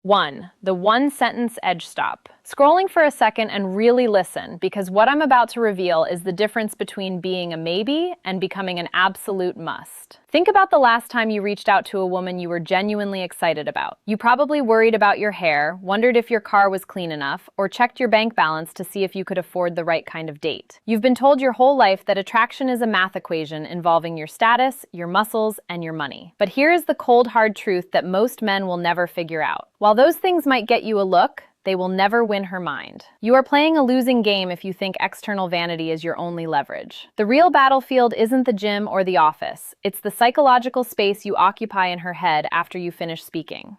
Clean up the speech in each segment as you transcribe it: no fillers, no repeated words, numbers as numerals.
1. The one-sentence edge stop. Scrolling for a second and really listen, because what I'm about to reveal is the difference between being a maybe and becoming an absolute must. Think about the last time you reached out to a woman you were genuinely excited about. You probably worried about your hair, wondered if your car was clean enough, or checked your bank balance to see if you could afford the right kind of date. You've been told your whole life that attraction is a math equation involving your status, your muscles, and your money. But here is the cold, hard truth that most men will never figure out. While those things might get you a look, they will never win her mind. You are playing a losing game if you think external vanity is your only leverage. The real battlefield isn't the gym or the office. It's the psychological space you occupy in her head after you finish speaking.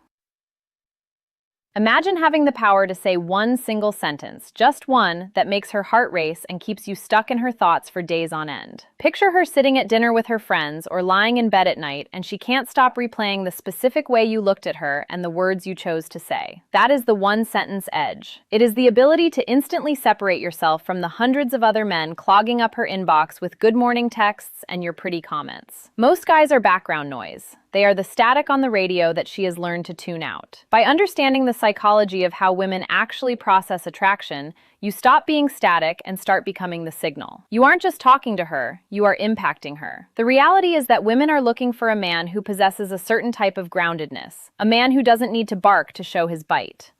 Imagine having the power to say one single sentence, just one, that makes her heart race and keeps you stuck in her thoughts for days on end. Picture her sitting at dinner with her friends or lying in bed at night, and she can't stop replaying the specific way you looked at her and the words you chose to say. That is the one-sentence edge. It is the ability to instantly separate yourself from the hundreds of other men clogging up her inbox with good morning texts and your pretty comments. Most guys are background noise. They are the static on the radio that she has learned to tune out. By understanding the psychology of how women actually process attraction, you stop being static and start becoming the signal. You aren't just talking to her, you are impacting her. The reality is that women are looking for a man who possesses a certain type of groundedness, a man who doesn't need to bark to show his bite.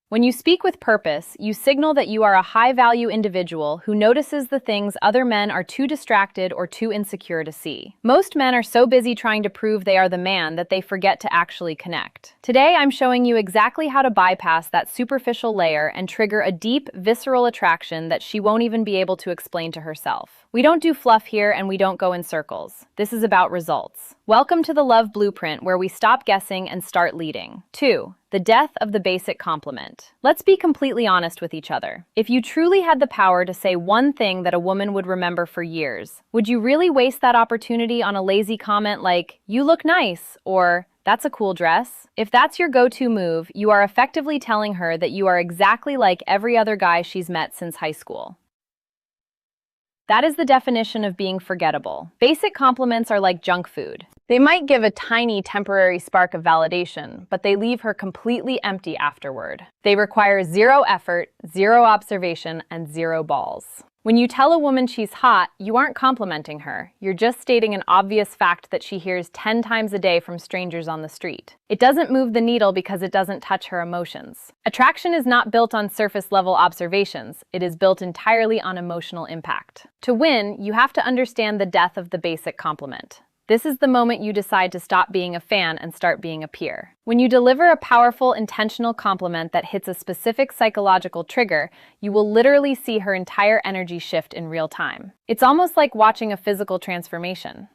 When you speak with purpose, you signal that you are a high-value individual who notices the things other men are too distracted or too insecure to see. Most men are so busy trying to prove they are the man that they forget to actually connect. Today, I'm showing you exactly how to bypass that superficial layer and trigger a deep, visceral attraction that she won't even be able to explain to herself. We don't do fluff here and we don't go in circles. This is about results. Welcome to the Love Blueprint, where we stop guessing and start leading. 2. The death of the basic compliment. Let's be completely honest with each other. If you truly had the power to say one thing that a woman would remember for years, would you really waste that opportunity on a lazy comment like, "You look nice," or "That's a cool dress"? If that's your go-to move, you are effectively telling her that you are exactly like every other guy she's met since high school. That is the definition of being forgettable. Basic compliments are like junk food. They might give a tiny temporary spark of validation, but they leave her completely empty afterward. They require zero effort, zero observation, and zero balls. When you tell a woman she's hot, you aren't complimenting her. You're just stating an obvious fact that she hears 10 times a day from strangers on the street. It doesn't move the needle because it doesn't touch her emotions. Attraction is not built on surface-level observations. It is built entirely on emotional impact. To win, you have to understand the death of the basic compliment. This is the moment you decide to stop being a fan and start being a peer. When you deliver a powerful, intentional compliment that hits a specific psychological trigger, you will literally see her entire energy shift in real time. It's almost like watching a physical transformation.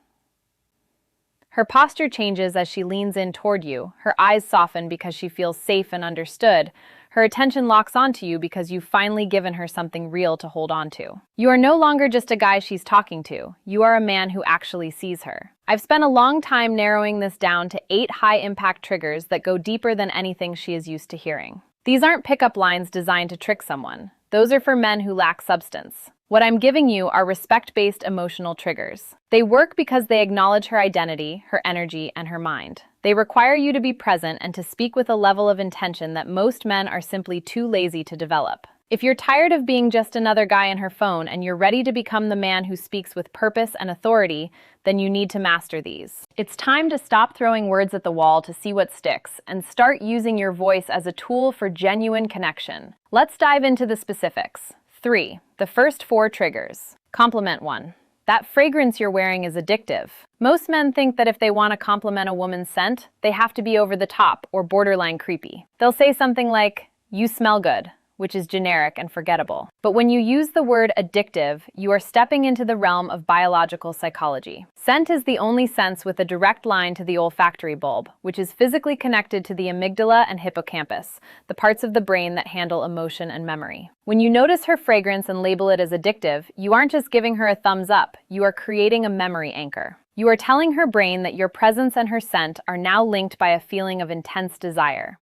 Her posture changes as she leans in toward you. Her eyes soften because she feels safe and understood. Her attention locks onto you because you've finally given her something real to hold on to. You are no longer just a guy she's talking to. You are a man who actually sees her. I've spent a long time narrowing this down to 8 high-impact triggers that go deeper than anything she is used to hearing. These aren't pickup lines designed to trick someone. Those are for men who lack substance. What I'm giving you are respect-based emotional triggers. They work because they acknowledge her identity, her energy, and her mind. They require you to be present and to speak with a level of intention that most men are simply too lazy to develop. If you're tired of being just another guy on her phone and you're ready to become the man who speaks with purpose and authority, then you need to master these. It's time to stop throwing words at the wall to see what sticks and start using your voice as a tool for genuine connection. Let's dive into the specifics. 3. The first 4 triggers. Compliment 1. That fragrance you're wearing is addictive. Most men think that if they want to compliment a woman's scent, they have to be over the top or borderline creepy. They'll say something like, "You smell good," which is generic and forgettable. But when you use the word addictive, you are stepping into the realm of biological psychology. Scent is the only sense with a direct line to the olfactory bulb, which is physically connected to the amygdala and hippocampus, the parts of the brain that handle emotion and memory. When you notice her fragrance and label it as addictive, you aren't just giving her a thumbs up, you are creating a memory anchor. You are telling her brain that your presence and her scent are now linked by a feeling of intense desire.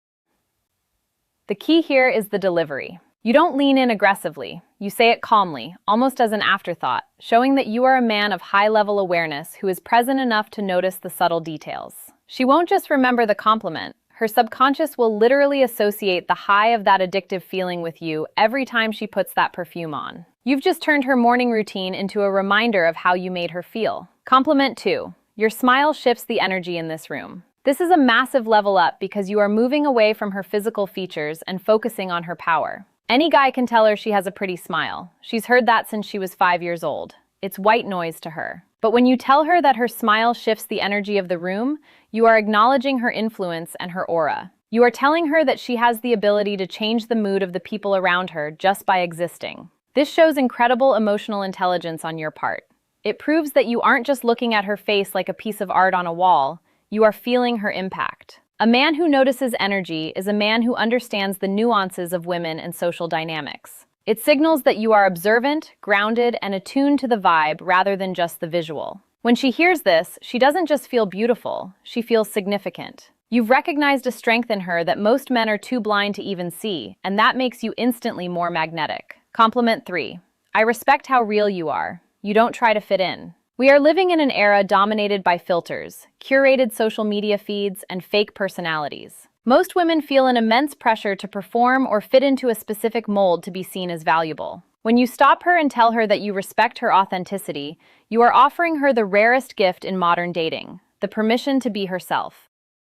The key here is the delivery. You don't lean in aggressively. You say it calmly, almost as an afterthought, showing that you are a man of high-level awareness who is present enough to notice the subtle details. She won't just remember the compliment. her subconscious will literally associate the high of that addictive feeling with you every time she puts that perfume on. You've just turned her morning routine into a reminder of how you made her feel. Compliment 2. Your smile shifts the energy in this room. This is a massive level up because you are moving away from her physical features and focusing on her power. Any guy can tell her she has a pretty smile. She's heard that since she was 5 years old. It's white noise to her. But when you tell her that her smile shifts the energy of the room, you are acknowledging her influence and her aura. You are telling her that she has the ability to change the mood of the people around her just by existing. This shows incredible emotional intelligence on your part. It proves that you aren't just looking at her face like a piece of art on a wall, you are feeling her impact. A man who notices energy is a man who understands the nuances of women and social dynamics. It signals that you are observant, grounded, and attuned to the vibe rather than just the visual. When she hears this, she doesn't just feel beautiful, she feels significant. You've recognized a strength in her that most men are too blind to even see, and that makes you instantly more magnetic. Compliment 3. I respect how real you are. You don't try to fit in. We are living in an era dominated by filters, curated social media feeds, and fake personalities. Most women feel an immense pressure to perform or fit into a specific mold to be seen as valuable. When you stop her and tell her that you respect her authenticity, you are offering her the rarest gift in modern dating, the permission to be herself.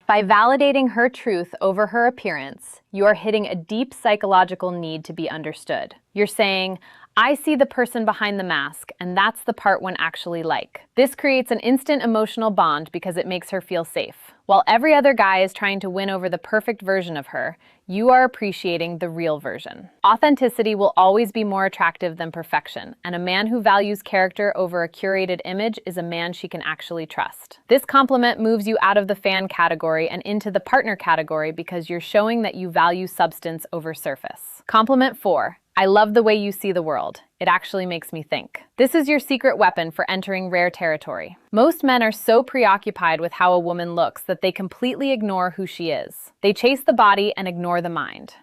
By validating her truth over her appearance, you are hitting a deep psychological need to be understood. You're saying, I see the person behind the mask, and that's the part one actually like. This creates an instant emotional bond because it makes her feel safe. While every other guy is trying to win over the perfect version of her, you are appreciating the real version. Authenticity will always be more attractive than perfection, and a man who values character over a curated image is a man she can actually trust. This compliment moves you out of the fan category and into the partner category because you're showing that you value substance over surface. Compliment 4. I love the way you see the world. It actually makes me think. This is your secret weapon for entering rare territory. Most men are so preoccupied with how a woman looks that they completely ignore who she is. They chase the body and ignore the mind.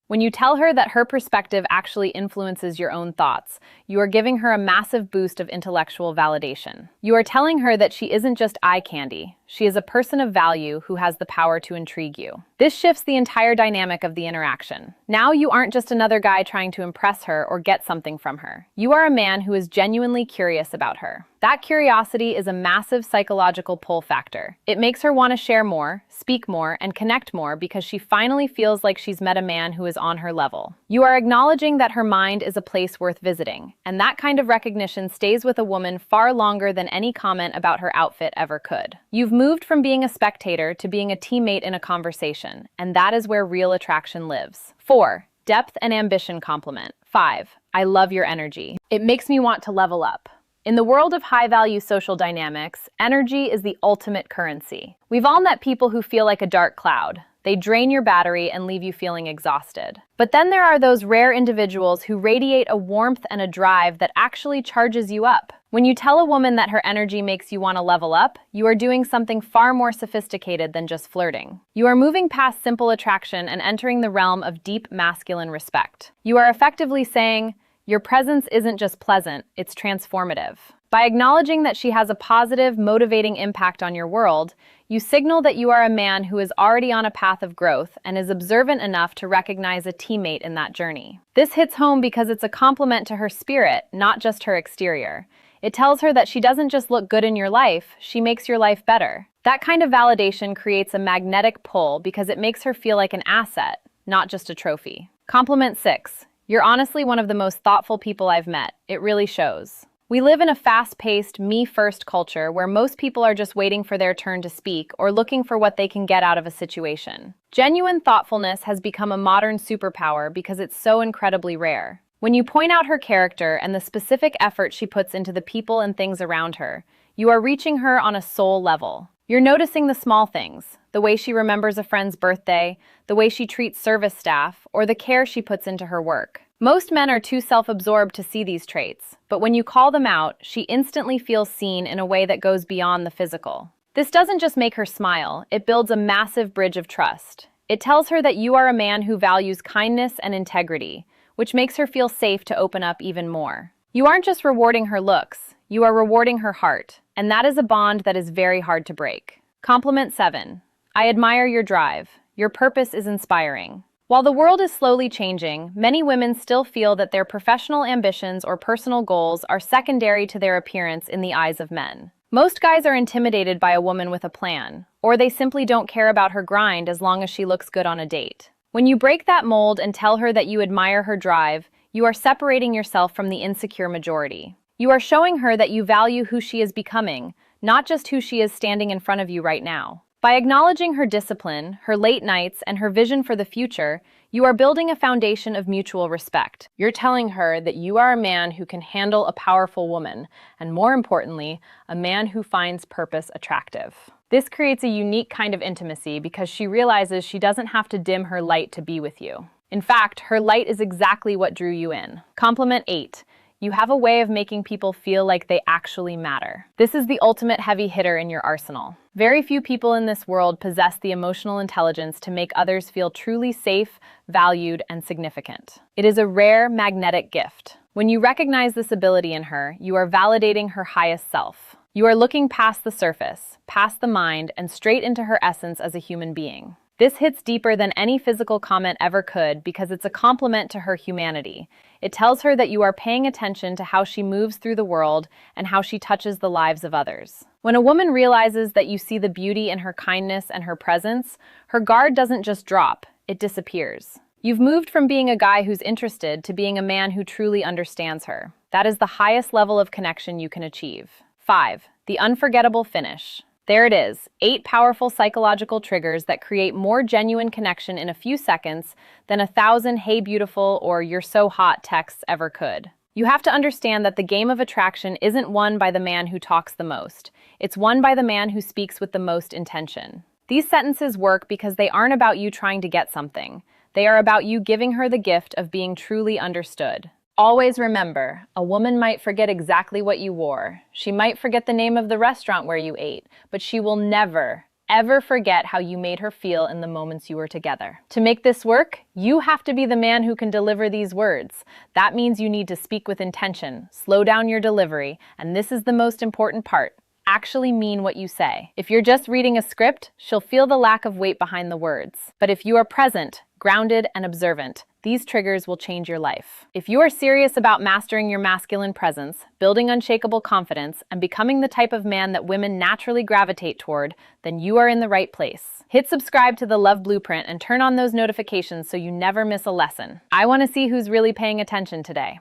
When you tell her that her perspective actually influences your own thoughts, you are giving her a massive boost of intellectual validation. You are telling her that she isn't just eye candy. She is a person of value who has the power to intrigue you. This shifts the entire dynamic of the interaction. Now you aren't just another guy trying to impress her or get something from her. You are a man who is genuinely curious about her. That curiosity is a massive psychological pull factor. It makes her want to share more, speak more, and connect more because she finally feels like she's met a man who is on her level. You are acknowledging that her mind is a place worth visiting, and that kind of recognition stays with a woman far longer than any comment about her outfit ever could. You've moved from being a spectator to being a teammate in a conversation, and that is where real attraction lives. 4. Depth and ambition compliment. 5. I love your energy. It makes me want to level up. In the world of high-value social dynamics, energy is the ultimate currency. We've all met people who feel like a dark cloud. They drain your battery and leave you feeling exhausted. But then there are those rare individuals who radiate a warmth and a drive that actually charges you up. When you tell a woman that her energy makes you want to level up, you are doing something far more sophisticated than just flirting. You are moving past simple attraction and entering the realm of deep masculine respect. You are effectively saying, your presence isn't just pleasant, it's transformative. By acknowledging that she has a positive, motivating impact on your world, you signal that you are a man who is already on a path of growth and is observant enough to recognize a teammate in that journey. This hits home because it's a compliment to her spirit, not just her exterior. It tells her that she doesn't just look good in your life, she makes your life better. That kind of validation creates a magnetic pull because it makes her feel like an asset, not just a trophy. Compliment 6. You're honestly one of the most thoughtful people I've met. It really shows. We live in a fast-paced, me-first culture where most people are just waiting for their turn to speak or looking for what they can get out of a situation. Genuine thoughtfulness has become a modern superpower because it's so incredibly rare. When you point out her character and the specific effort she puts into the people and things around her, you are reaching her on a soul level. You're noticing the small things, the way she remembers a friend's birthday, the way she treats service staff, or the care she puts into her work. Most men are too self-absorbed to see these traits, but when you call them out, she instantly feels seen in a way that goes beyond the physical. This doesn't just make her smile, it builds a massive bridge of trust. It tells her that you are a man who values kindness and integrity, which makes her feel safe to open up even more. You aren't just rewarding her looks, you are rewarding her heart, and that is a bond that is very hard to break. Compliment 7. I admire your drive. Your purpose is inspiring. While the world is slowly changing, many women still feel that their professional ambitions or personal goals are secondary to their appearance in the eyes of men. Most guys are intimidated by a woman with a plan, or they simply don't care about her grind as long as she looks good on a date. When you break that mold and tell her that you admire her drive, you are separating yourself from the insecure majority. You are showing her that you value who she is becoming, not just who she is standing in front of you right now. By acknowledging her discipline, her late nights, and her vision for the future, you are building a foundation of mutual respect. You're telling her that you are a man who can handle a powerful woman, and more importantly, a man who finds purpose attractive. This creates a unique kind of intimacy because she realizes she doesn't have to dim her light to be with you. In fact, her light is exactly what drew you in. Compliment 8. You have a way of making people feel like they actually matter. This is the ultimate heavy hitter in your arsenal. Very few people in this world possess the emotional intelligence to make others feel truly safe, valued, and significant. It is a rare, magnetic gift. When you recognize this ability in her, you are validating her highest self. You are looking past the surface, past the mind, and straight into her essence as a human being. This hits deeper than any physical comment ever could because it's a compliment to her humanity. It tells her that you are paying attention to how she moves through the world and how she touches the lives of others. When a woman realizes that you see the beauty in her kindness and her presence, her guard doesn't just drop, it disappears. You've moved from being a guy who's interested to being a man who truly understands her. That is the highest level of connection you can achieve. 5. The unforgettable finish. There it is, 8 powerful psychological triggers that create more genuine connection in a few seconds than 1,000 "hey beautiful" or "you're so hot" texts ever could. You have to understand that the game of attraction isn't won by the man who talks the most. It's won by the man who speaks with the most intention. These sentences work because they aren't about you trying to get something. They are about you giving her the gift of being truly understood. Always remember, a woman might forget exactly what you wore. She might forget the name of the restaurant where you ate, but she will never, ever forget how you made her feel in the moments you were together. To make this work, you have to be the man who can deliver these words. That means you need to speak with intention, slow down your delivery, and this is the most important part. Actually mean what you say. If you're just reading a script, she'll feel the lack of weight behind the words. But if you are present, grounded, and observant, these triggers will change your life. If you are serious about mastering your masculine presence, building unshakable confidence, and becoming the type of man that women naturally gravitate toward, then you are in the right place. Hit subscribe to the Love Blueprint and turn on those notifications so you never miss a lesson. I want to see who's really paying attention today.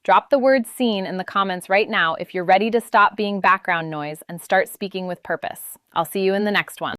Drop the word "seen" in the comments right now if you're ready to stop being background noise and start speaking with purpose. I'll see you in the next one.